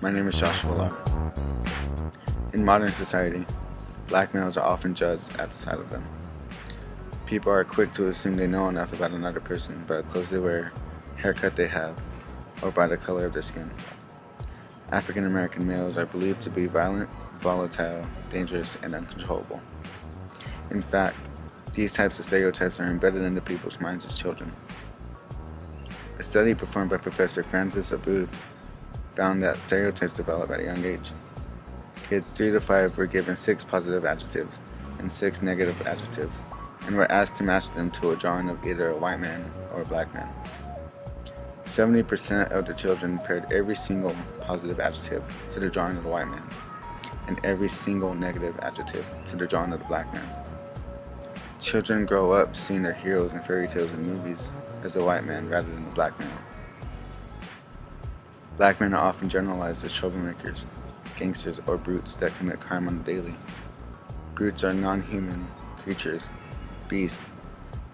My name is Joshua Lara. In modern society, black males are often judged at the sight of them. People are quick to assume they know enough about another person by the clothes they wear, haircut they have, or by the color of their skin. African American males are believed to be violent, volatile, dangerous, and uncontrollable. In fact, these types of stereotypes are embedded into people's minds as children. A study performed by Professor Francis Abud found that stereotypes develop at a young age. Kids 3 to 5 were given 6 positive adjectives and 6 negative adjectives, and were asked to match them to a drawing of either a white man or a black man. 70% of the children paired every single positive adjective to the drawing of the white man, and every single negative adjective to the drawing of the black man. Children grow up seeing their heroes in fairy tales and movies as a white man rather than a black man. Black men are often generalized as troublemakers, gangsters, or brutes that commit crime on the daily. Brutes are non-human creatures, beasts,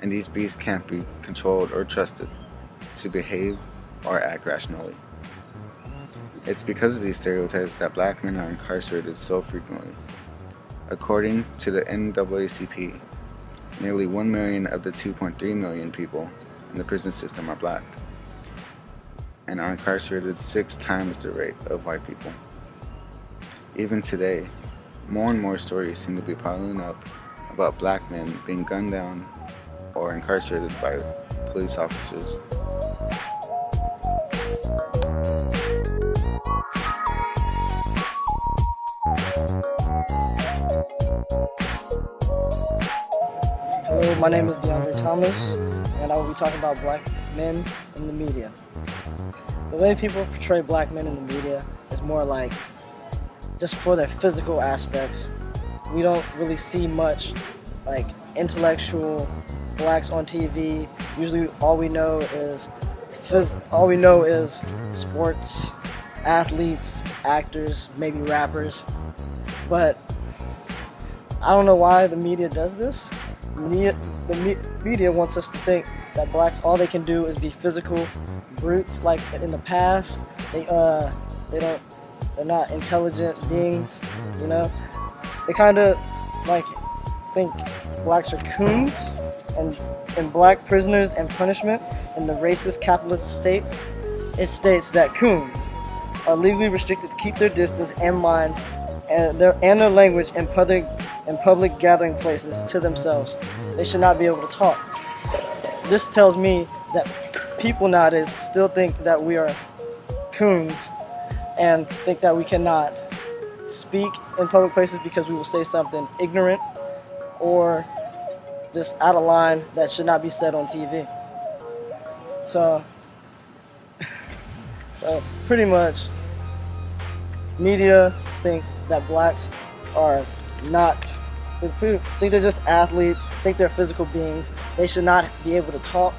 and these beasts can't be controlled or trusted to behave or act rationally. It's because of these stereotypes that black men are incarcerated so frequently. According to the NAACP, nearly 1 million of the 2.3 million people in the prison system are black, and are incarcerated 6 times the rate of white people. Even today, more and more stories seem to be piling up about black men being gunned down or incarcerated by police officers. Hello, my name is Deandre Thomas, and I will be talking about black men in the media. The way people portray black men in the media is more like just for their physical aspects. We don't really see much like intellectual blacks on TV. Usually all we know is sports, athletes, actors, maybe rappers. But I don't know why the media does this. The media wants us to think that blacks, all they can do is be physical brutes like in the past. They're not intelligent beings, you know. They kind of like think blacks are coons, and black prisoners and punishment in the racist capitalist state, it states that coons are legally restricted to keep their distance and mind and their language in public gathering places to themselves. They should not be able to talk. This tells me that people nowadays still think that we are coons and think that we cannot speak in public places because we will say something ignorant or just out of line that should not be said on TV. So pretty much, media thinks that blacks are not, they think they're just athletes, think they're physical beings. They should not be able to talk,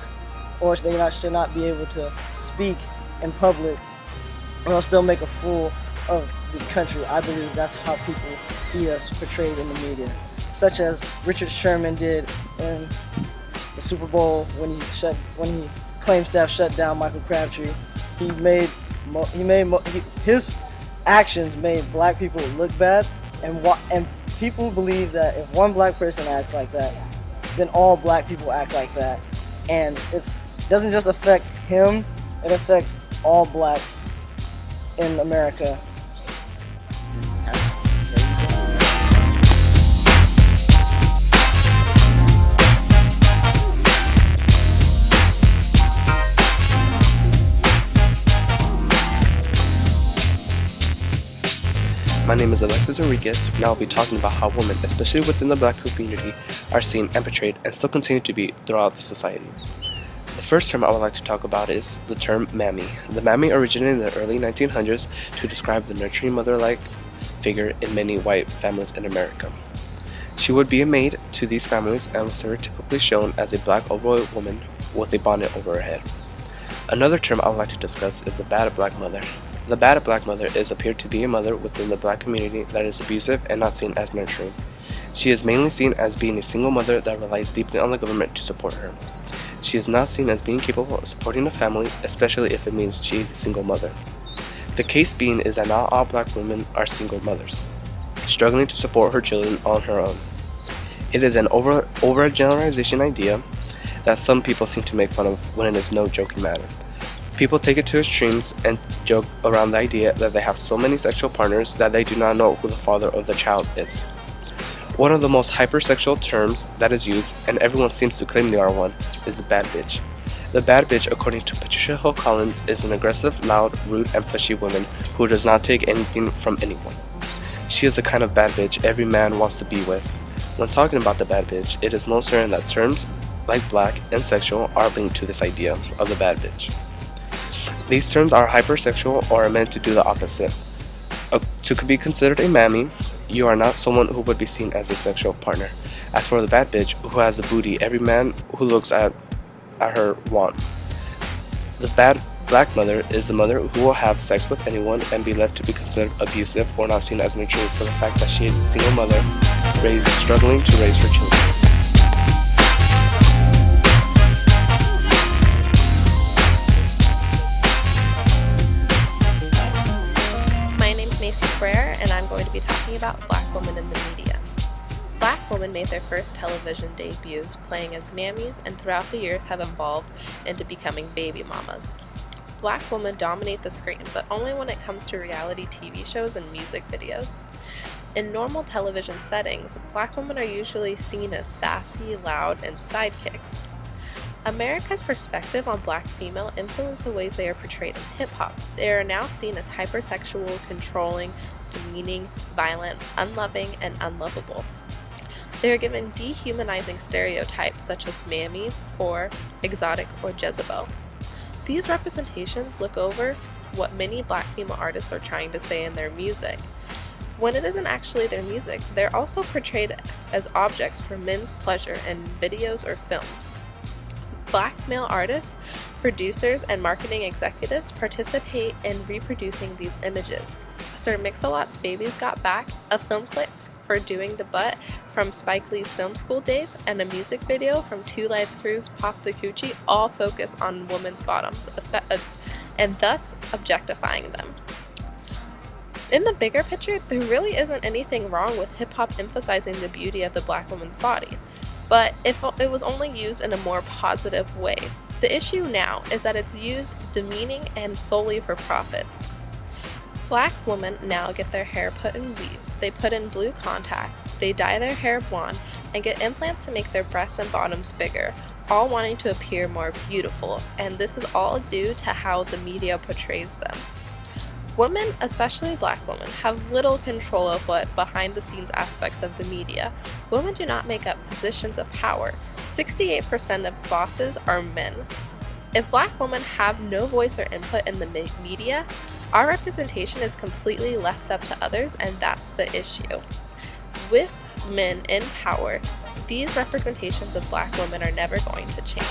or should not be able to speak in public, or else they'll make a fool of the country. I believe that's how people see us portrayed in the media, such as Richard Sherman did in the Super Bowl when he claims to have shut down Michael Crabtree. His actions made black people look bad, and people believe that if one black person acts like that, then all black people act like that, and it doesn't just affect him, it affects all blacks in America. My name is Alexis Enriquez, and I'll be talking about how women, especially within the black community, are seen and portrayed and still continue to be throughout the society. The first term I would like to talk about is the term mammy. The mammy originated in the early 1900s to describe the nurturing mother-like figure in many white families in America. She would be a maid to these families and was stereotypically shown as a black overweight woman with a bonnet over her head. Another term I would like to discuss is the bad black mother. The bad black mother is appeared to be a mother within the black community that is abusive and not seen as nurturing. She is mainly seen as being a single mother that relies deeply on the government to support her. She is not seen as being capable of supporting a family, especially if it means she is a single mother. The case being is that not all black women are single mothers, struggling to support her children on her own. It is an overgeneralization idea that some people seem to make fun of when it is no joking matter. People take it to extremes and joke around the idea that they have so many sexual partners that they do not know who the father of the child is. One of the most hypersexual terms that is used, and everyone seems to claim they are one, is the bad bitch. The bad bitch, according to Patricia Hill Collins, is an aggressive, loud, rude, and pushy woman who does not take anything from anyone. She is the kind of bad bitch every man wants to be with. When talking about the bad bitch, it is most certain that terms like black and sexual are linked to this idea of the bad bitch. These terms are hypersexual or are meant to do the opposite. To be considered a mammy, you are not someone who would be seen as a sexual partner. As for the bad bitch, who has the booty every man who looks at her want. The bad black mother is the mother who will have sex with anyone and be left to be considered abusive or not seen as nurturing for the fact that she is a single mother struggling to raise her children. My name's Macy, Pereira, and I'm going to be talking about black women in the media. Black women made their first television debuts playing as mammies and throughout the years have evolved into becoming baby mamas. Black women dominate the screen, but only when it comes to reality TV shows and music videos. In normal television settings, black women are usually seen as sassy, loud, and sidekicks. America's perspective on black female influenced the ways they are portrayed in hip-hop. They are now seen as hypersexual, controlling, demeaning, violent, unloving, and unlovable. They are given dehumanizing stereotypes such as mammy, whore, exotic, or Jezebel. These representations look over what many black female artists are trying to say in their music. When it isn't actually their music, they're also portrayed as objects for men's pleasure in videos or films. Black male artists, producers, and marketing executives participate in reproducing these images. Sir Mix-a-Lot's Baby's Got Back, a film clip for Doing the Butt from Spike Lee's film school days, and a music video from Two Lives Crew's Pop the Coochie all focus on women's bottoms and thus objectifying them. In the bigger picture, there really isn't anything wrong with hip-hop emphasizing the beauty of the black woman's body, but if it was only used in a more positive way. The issue now is that it's used demeaning and solely for profits. Black women now get their hair put in weaves, they put in blue contacts, they dye their hair blonde, and get implants to make their breasts and bottoms bigger, all wanting to appear more beautiful, and this is all due to how the media portrays them. Women, especially black women, have little control of what behind-the-scenes aspects of the media. Women do not make up positions of power. 68% of bosses are men. If black women have no voice or input in the media, our representation is completely left up to others, and that's the issue. With men in power, these representations of black women are never going to change.